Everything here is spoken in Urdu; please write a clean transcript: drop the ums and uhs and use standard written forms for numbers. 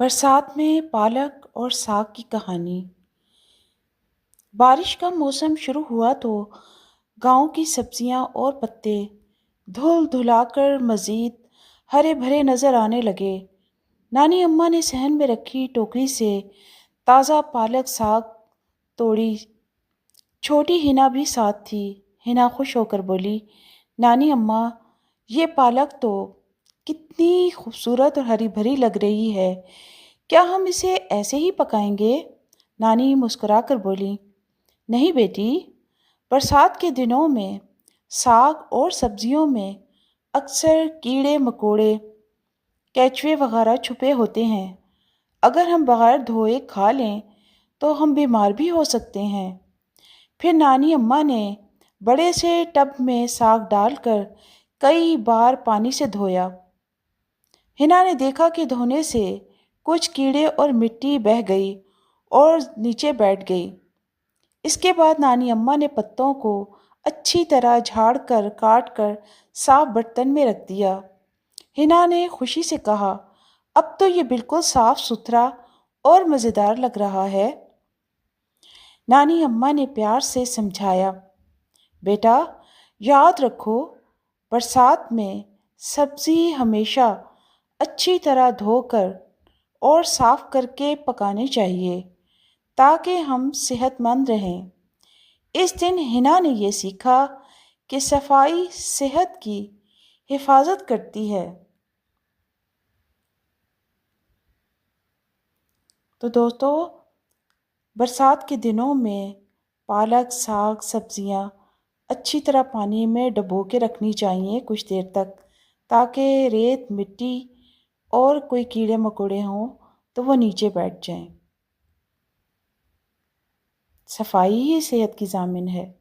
برسات میں پالک اور ساگ کی کہانی۔ بارش کا موسم شروع ہوا تو گاؤں کی سبزیاں اور پتے دھل دھلا کر مزید ہرے بھرے نظر آنے لگے۔ نانی اماں نے صحن میں رکھی ٹوکری سے تازہ پالک ساگ توڑی۔ چھوٹی ہنا بھی ساتھ تھی۔ ہنا خوش ہو کر بولی، نانی اماں، یہ پالک تو کتنی خوبصورت اور ہری بھری لگ رہی ہے، کیا ہم اسے ایسے ہی پکائیں گے؟ نانی مسکرا کر بولی، نہیں بیٹی، برسات کے دنوں میں ساگ اور سبزیوں میں اکثر کیڑے مکوڑے، کیچوے وغیرہ چھپے ہوتے ہیں۔ اگر ہم بغیر دھوئے کھا لیں تو ہم بیمار بھی ہو سکتے ہیں۔ پھر نانی اماں نے بڑے سے ٹب میں ساگ ڈال کر کئی بار پانی سے دھویا۔ ہنا نے دیکھا کہ دھونے سے کچھ کیڑے اور مٹی بہہ گئی اور نیچے بیٹھ گئی۔ اس کے بعد نانی اماں نے پتوں کو اچھی طرح جھاڑ کر کاٹ کر صاف برتن میں رکھ دیا۔ ہنا نے خوشی سے کہا، اب تو یہ بالکل صاف ستھرا اور مزیدار لگ رہا ہے۔ نانی اماں نے پیار سے سمجھایا، بیٹا یاد رکھو، برسات میں سبزی ہمیشہ اچھی طرح دھو کر اور صاف کر کے پکانی چاہیے تاکہ ہم صحت مند رہیں۔ اس دن ہنا نے یہ سیکھا کہ صفائی صحت کی حفاظت کرتی ہے۔ تو دوستو، برسات کے دنوں میں پالک ساگ سبزیاں اچھی طرح پانی میں ڈبو کے رکھنی چاہیے کچھ دیر تک، تاکہ ریت مٹی اور کوئی کیڑے مکوڑے ہوں تو وہ نیچے بیٹھ جائیں۔ صفائی ہی صحت کی ضامن ہے۔